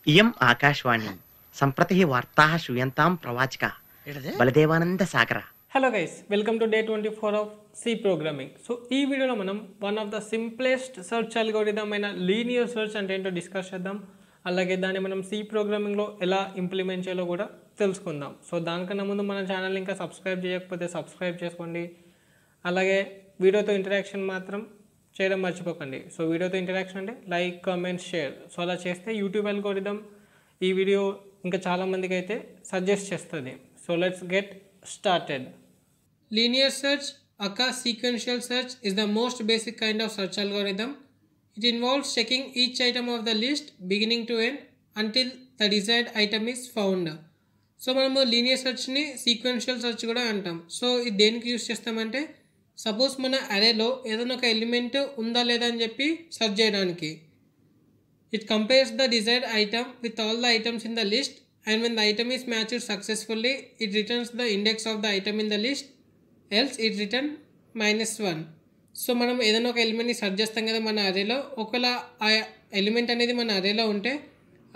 इयम् आकाशवाणी सम्प्रतिः वार्ताः श्रूयन्तां प्रवाचिका Baldevanand Sagar. Hello guys, welcome to day 24 of C programming. So ఈ వీడియోలో మనం one of the simplest search algorithm అయిన లీనియర్ సెర్చ్ అంటే ఏంటో డిస్కస్ చేద్దాం. అలాగే దాన్ని మనం సి ప్రోగ్రామింగ్లో ఎలా ఇంప్లిమెంట్ చేయాలో కూడా తెలుసుకుందాం. సో దానికన్నా ముందు మన ఛానల్ ఇంకా సబ్స్క్రైబ్ చేయకపోతే సబ్స్క్రైబ్ చేసుకోండి. అలాగే వీడియోతో ఇంటరాక్షన్ మాత్రం చేయడం మర్చిపోకండి. సో వీడియోతో ఇంటరాక్షన్ అంటే లైక్, కామెంట్, షేర్. సో అలా చేస్తే యూట్యూబ్ అల్గోరిథం ఈ వీడియో ఇంకా చాలామందికి అయితే సజెస్ట్ చేస్తుంది. So let's get started. Linear search, aka sequential search, is the most basic kind of search algorithm. It involves checking each item of the list beginning to end until the desired item is found. So మనము linear సెర్చ్ని sequential search కూడా అంటాం. So ఇది దేనికి use చేస్తామంటే, suppose మన అరేలో ఏదైనా ఒక element ఉందా లేదా అని చెప్పి సెర్చ్ చేయడానికి. It compares the desired item with all the items in the list. And when the item is matched successfully, it returns the index of the item in the list, else it return -1. So మనం ఏదైనా ఒక ఎలిమెంట్ని search చేస్తాం కదా మన అరేలో. ఒకవేళ ఆ element అనేది మన అరేలో ఉంటే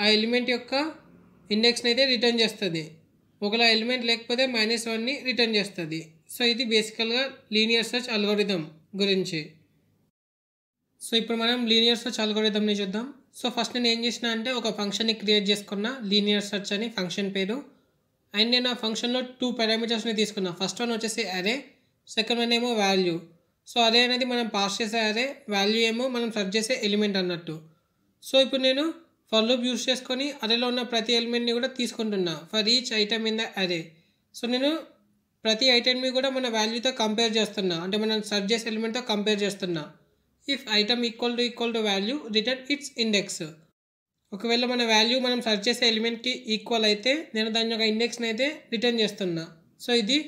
ఆ ఎలిమెంట్ యొక్క ఇండెక్స్ని అయితే రిటర్న్ చేస్తుంది. ఒకవేళ ఎలిమెంట్ లేకపోతే -1ని రిటర్న్ చేస్తుంది. సో ఇది బేసికల్గా లీనియర్ సెర్చ్ అల్గోరిథం గురించి. సో ఇప్పుడు మనం లీనియర్ సెర్చ్ అల్గోరిథంని చూద్దాం. సో ఫస్ట్ నేను ఏం చేసిన అంటే ఒక ఫంక్షన్ని క్రియేట్ చేసుకున్నా, లీనియర్ సెర్చ్ అని ఫంక్షన్ పేరు. అండ్ నేను ఆ ఫంక్షన్లో 2 పారామీటర్స్ని తీసుకున్నా. ఫస్ట్ వన్ వచ్చేసి అరే, సెకండ్ వన్ ఏమో వాల్యూ. సో అరే అనేది మనం పాస్ చేసే అరే, వాల్యూ ఏమో మనం సెర్చ్ చేసే ఎలిమెంట్ అన్నట్టు. సో ఇప్పుడు నేను ఫర్ లూప్ యూస్ చేసుకొని అరేలో ఉన్న ప్రతి ఎలిమెంట్ని కూడా తీసుకుంటున్నా for each item in the అరే. సో నేను ప్రతి ఐటమ్ని కూడా మన వాల్యూతో కంపేర్ చేస్తున్నా, అంటే మనం సెర్చ్ చేసే ఎలిమెంట్తో కంపేర్ చేస్తున్నా. If item equal to value, return it's index. ఒకవేళ మన వాల్యూ మనం సెర్చ్ చేసే ఎలిమెంట్కి ఈక్వల్ అయితే నేను దాని యొక్క ఇండెక్స్ని అయితే రిటర్న్ చేస్తున్నా. సో ఇది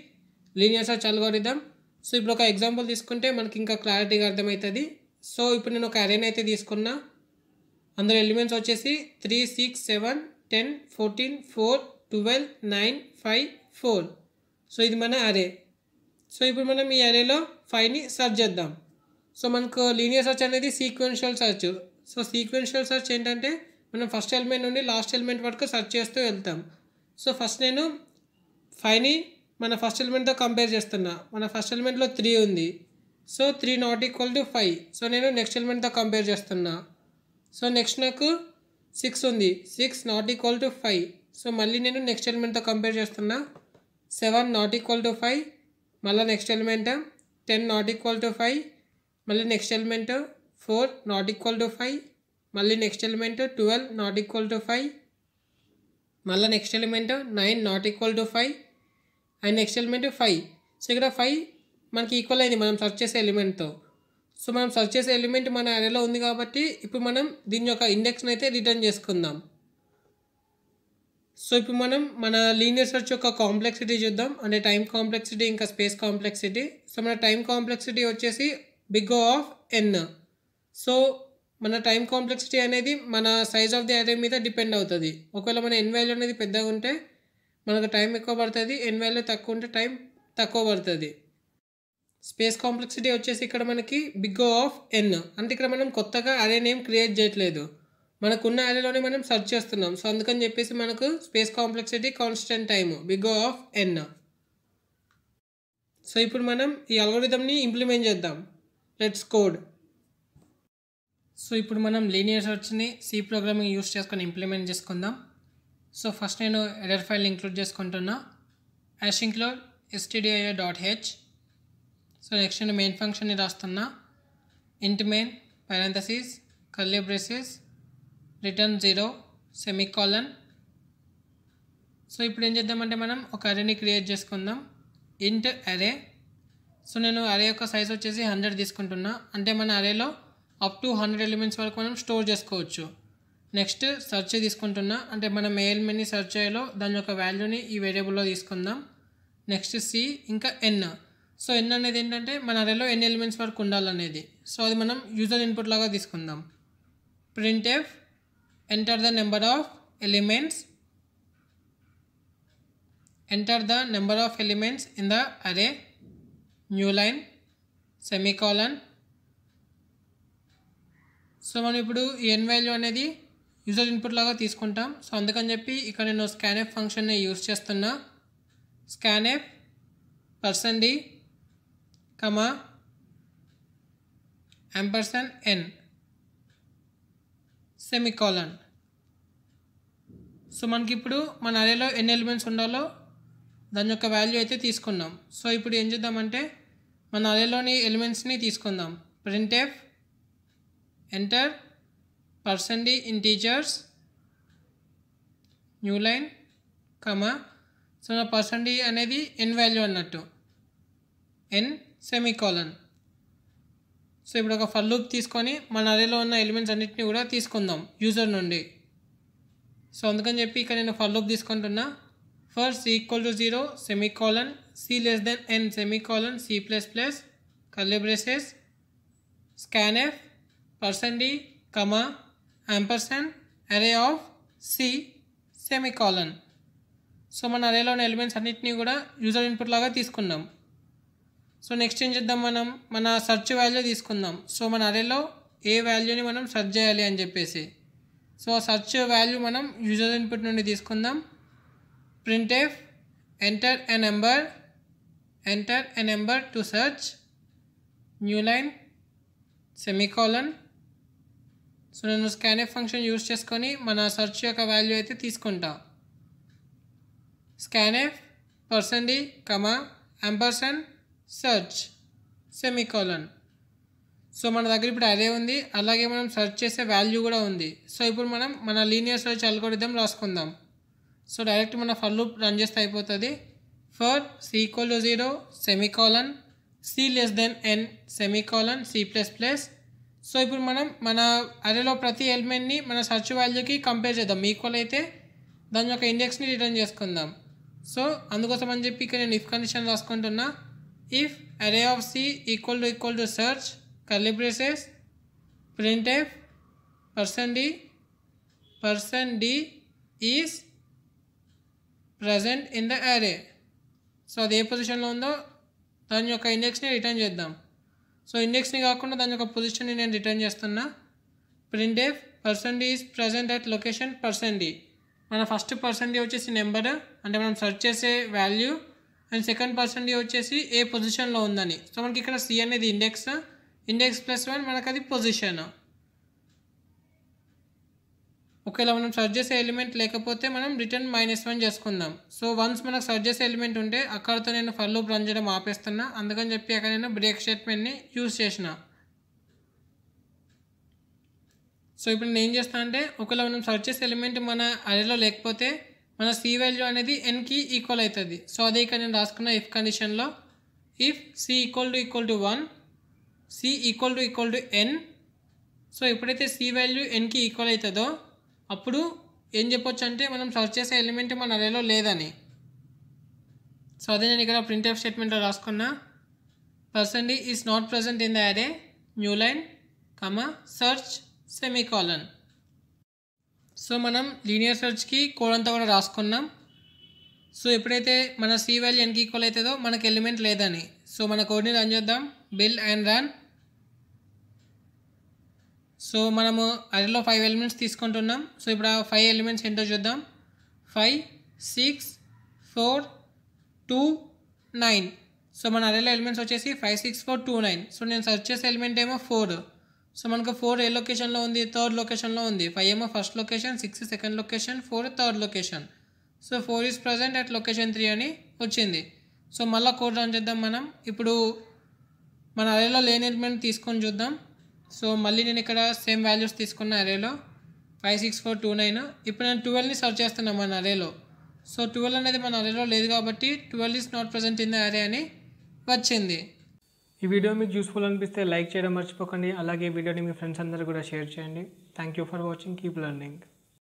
లీనియర్ సెర్చ్ అల్గోరిథం. సో ఇప్పుడు ఒక ఎగ్జాంపుల్ తీసుకుంటే మనకి ఇంకా క్లారిటీగా అర్థమవుతుంది. సో ఇప్పుడు నేను ఒక అరేని అయితే తీసుకున్నా. అందులో ఎలిమెంట్స్ వచ్చేసి 3, 6, 7, 10, 14, 4, 12, 9, 5, 4. సో ఇది మన అరే. సో ఇప్పుడు మనం ఈ అరేలో 5ని సెర్చ్ చేద్దాం. సో మనకు లీనియర్ సెర్చ్ అనేది sequential search. So sequential search ఏంటంటే మనం ఫస్ట్ ఎలిమెంట్ నుండి లాస్ట్ ఎలిమెంట్ వరకు సెర్చ్ చేస్తూ వెళ్తాం. సో ఫస్ట్ నేను 5ని మన ఫస్ట్ ఎలిమెంట్తో కంపేర్ చేస్తున్నా. మన ఫస్ట్ ఎలిమెంట్లో 3 ఉంది. సో 3 ≠ 5. సో నేను నెక్స్ట్ ఎలిమెంట్తో కంపేర్ చేస్తున్నా. సో నెక్స్ట్ నాకు 6 ఉంది. 6 ≠ 5. సో మళ్ళీ నేను నెక్స్ట్ ఎలిమెంట్తో కంపేర్ చేస్తున్నా. 7 ≠ 5. మళ్ళీ నెక్స్ట్ ఎలిమెంట్ 10 ≠ 5. మళ్ళీ నెక్స్ట్ ఎలిమెంట్ 4 ≠ 5. మళ్ళీ నెక్స్ట్ ఎలిమెంట్ 12 ≠ 5. మళ్ళీ next element 9 ≠ 5. And next element 5. So ఇక్కడ 5 మనకి ఈక్వల్ అయింది మనం సెర్చ్ చేసే ఎలిమెంట్తో. సో మనం సెర్చ్ చేసే ఎలిమెంట్ మన అరేలో ఉంది కాబట్టి ఇప్పుడు మనం దీని యొక్క ఇండెక్స్ని అయితే రిటర్న్ చేసుకుందాం. సో ఇప్పుడు మనం మన లీనియర్ సెర్చ్ యొక్క కాంప్లెక్సిటీ చూద్దాం, అంటే టైం కాంప్లెక్సిటీ ఇంకా స్పేస్ కాంప్లెక్సిటీ. సో మన టైం కాంప్లెక్సిటీ వచ్చేసి big O of n. So మన టైం కాంప్లెక్సిటీ అనేది మన సైజ్ ఆఫ్ ది అరే మీద డిపెండ్ అవుతుంది. ఒకవేళ మన n వాల్యూ అనేది పెద్దగా ఉంటే మనకు టైం ఎక్కువ పడుతుంది, n వాల్యూ తక్కువ ఉంటే టైం తక్కువ పడుతుంది. స్పేస్ కాంప్లెక్సిటీ వచ్చేసి ఇక్కడ మనకి బిగ్ O ఆఫ్ n, అంటే ఇక్కడ మనం కొత్తగా అరే నేమ్ క్రియేట్ చేయట్లేదు, మనకున్న అరేలోనే మనం సెర్చ్ చేస్తున్నాం. సో అందుకని చెప్పేసి మనకు space complexity constant time big O of n. So ఇప్పుడు మనం ఈ అల్గోరిథంని ఇంప్లిమెంట్ చేద్దాం. Let's code. సో ఇప్పుడు మనం లీనియర్ సెర్చ్ని సి ప్రోగ్రామింగ్ యూస్ చేసుకొని ఇంప్లిమెంట్ చేసుకుందాం. సో ఫస్ట్ నేను ఎర్రర్ ఫైల్ ఇంక్లూడ్ చేసుకుంటున్నా, include stdio.h. సో నెక్స్ట్ నేను మెయిన్ ఫంక్షన్ని రాస్తున్నా, int main parenthesis curly braces return 0 semicolon. So ఇప్పుడు ఏం చేద్దామంటే మనం ఒక అరేని క్రియేట్ చేసుకుందాం, int array. సో నేను అరే యొక్క సైజ్ వచ్చేసి 100 తీసుకుంటున్నా, అంటే మన అరేలో అప్ టు 100 ఎలిమెంట్స్ వరకు మనం స్టోర్ చేసుకోవచ్చు. నెక్స్ట్ సెర్చ్ తీసుకుంటున్నా, అంటే మనం ఏ ఎలిమెంట్ని సెర్చ్ చేయాలో దాని యొక్క వాల్యూని ఈ వేరియబుల్లో తీసుకుందాం. నెక్స్ట్ సి ఇంకా n. సో n అనేది ఏంటంటే మన అరేలో ఎన్ని ఎలిమెంట్స్ వరకు ఉండాలనేది. సో అది మనం యూజర్ ఇన్పుట్ లాగా తీసుకుందాం. printf enter the number of elements in the array, new line semicolon. So మనం ఇప్పుడు ఈ n వాల్యూ అనేది యూజర్ ఇన్పుట్ లాగా తీసుకుంటాం. సో అందుకని చెప్పి ఇక్కడ నేను స్కాన్ఎఫ్ ఫంక్షన్ని యూజ్ చేస్తున్నా. Scanf %d, %n semicolon. So మనకి ఇప్పుడు మన అరేలో ఎన్ని ఎలిమెంట్స్ ఉండాలో దాని యొక్క వాల్యూ అయితే తీసుకున్నాం. సో ఇప్పుడు ఏం చేద్దామంటే మన అరేలోని ఎలిమెంట్స్ని తీసుకుందాం. printf enter %d integers new line so నా %d అనేది n వాల్యూ అన్నట్టు, n సెమికాలన్. సో ఇప్పుడు ఒక ఫర్ లూప్ తీసుకొని మన అరేలో ఉన్న ఎలిమెంట్స్ అన్నిటిని కూడా తీసుకుందాం యూజర్ నుండి. సో అందుకని చెప్పి ఇక్కడ నేను ఫర్ లూప్ తీసుకుంటున్నా. For c=0 semicolon c<n semicolon c++ curly braces scanf %d, ampersand అరే ఆఫ్ c సెమికాలన్. సో మన అరేలో ఉన్న ఎలిమెంట్స్ అన్నిటినీ కూడా యూజర్ ఇన్పుట్ లాగా తీసుకున్నాం. సో నెక్స్ట్ ఏం చేద్దాం, మనం మన సెర్చ్ వాల్యూ తీసుకుందాం. సో మన అరేలో ఏ వాల్యూని మనం సెర్చ్ చేయాలి అని చెప్పేసి. సో ఆ సెర్చ్ వాల్యూ మనం యూజర్ ఇన్పుట్ నుండి తీసుకుందాం. printf enter a number to search new line semicolon. So నేను స్కాన్ఎఫ్ ఫంక్షన్ యూజ్ చేసుకొని మన సెర్చ్ యొక్క వాల్యూ అయితే తీసుకుంటా. Scanf %d, ampersand search semicolon. So మన దగ్గర ఇప్పుడు అదే ఉంది, అలాగే మనం సెర్చ్ చేసే వాల్యూ కూడా ఉంది. సో ఇప్పుడు మనం మన లీనియర్ సెర్చ్ అల్గోరిథం రాసుకుందాం. సో డైరెక్ట్ మన ఫర్ లూప్ రన్ చేస్తే అయిపోతుంది. For c=0 semicolon c<n semicolon c++. So ఇప్పుడు మనం మన అరేలో ప్రతి ఎలిమెంట్ని మన సెర్చ్ వాల్యూకి కంపేర్ చేద్దాం. ఈక్వల్ అయితే దాని యొక్క ఇండెక్స్ని రిటర్న్ చేసుకుందాం. సో అందుకోసం అని చెప్పి ఇక్కడ నేను ఇఫ్ కండిషన్ రాసుకుంటున్నా. if array of c equal to search curly braces printf %d is present in the array. So అది ఏ పొజిషన్లో ఉందో దాని యొక్క ఇండెక్స్ని రిటర్న్ చేద్దాం. సో ఇండెక్స్ని కాకుండా దాని యొక్క పొజిషన్ని నేను రిటర్న్ చేస్తున్నా. printf %d is present at location %d. మన ఫస్ట్ %d వచ్చేసి నెంబర్, అంటే మనం సెర్చ్ చేసే వాల్యూ, అండ్ సెకండ్ %d వచ్చేసి ఏ పొజిషన్లో ఉందని. సో మనకి ఇక్కడ c అనేది ఇండెక్స్ +1 మనకు అది పొజిషన్. ఒకవేళ మనం సెర్చ్ చేసే ఎలిమెంట్ లేకపోతే మనం రిటర్న్ -1 చేసుకుందాం. సో వన్స్ మనకు సెర్చ్ చేసే ఎలిమెంట్ ఉంటే అక్కడితో నేను ఫర్ లూప్ రన్ చేయడం ఆపేస్తున్నా. అందుకని చెప్పి అక్కడ నేను బ్రేక్ స్టేట్మెంట్ని యూజ్ చేసిన. సో ఇప్పుడు నేను ఏం చేస్తాను అంటే ఒకవేళ మనం సెర్చ్ చేసే ఎలిమెంట్ మన అరేలో లేకపోతే మన c వాల్యూ అనేది nకి ఈక్వల్ అవుతుంది. సో అదే ఇక్కడ నేను రాసుకున్న ఇఫ్ కండిషన్లో if c = 1 c = n. So ఎప్పుడైతే c వాల్యూ nకి ఈక్వల్ అవుతుందో అప్పుడు ఏం చెప్పొచ్చు అంటే మనం సెర్చ్ చేసే ఎలిమెంట్ మన అరేలో లేదని. సో అదే నేను ఇక్కడ printf స్టేట్మెంట్లో రాసుకున్నా. %d is not present in the array new line search semicolon. So మనం లీనియర్ సెర్చ్కి కోడ్ అంతా కూడా రాసుకున్నాం. సో ఎప్పుడైతే మన c వాల్యూ nకి ఈక్వల్ అవుతుందో మనకు ఎలిమెంట్ లేదని. సో మన కోడ్ని రన్ చేద్దాం. Bill and run. సో మనము అరేలో 5 ఎలిమెంట్స్ తీసుకుంటున్నాం. సో ఇప్పుడు ఆ 5 ఎలిమెంట్స్ ఏంటో చూద్దాం. 5 6 4 2 9. సో మన అరేలో ఎలిమెంట్స్ వచ్చేసి 5 6 4 2 9. సో నేను సెర్చ్ చేసే ఎలిమెంట్ ఏమో 4. సో మనకు 4 ఏ లొకేషన్లో ఉంది, థర్డ్ లొకేషన్లో ఉంది. 5 ఏమో first location, 6 second location, 4 third location. So 4 is present at location 3 అని వచ్చింది. సో మళ్ళీ కోడ్ రన్ చేద్దాం. మనం ఇప్పుడు మన అరేలో లేని ఎలిమెంట్ తీసుకొని చూద్దాం. సో మళ్ళీ నేను ఇక్కడ సేమ్ వాల్యూస్ తీసుకున్న అరేలో 5 6 4 2 9. ఇప్పుడు నేను 12ని సెర్చ్ చేస్తున్నాను మన అరేలో. సో 12 అనేది మన అరేలో లేదు కాబట్టి 12 is not present in the అరే అని వచ్చింది. ఈ వీడియో మీకు యూస్ఫుల్ అనిపిస్తే లైక్ చేయడం మర్చిపోకండి. అలాగే వీడియోని మీ ఫ్రెండ్స్ అందరూ కూడా షేర్ చేయండి. Thank you for watching. Keep learning.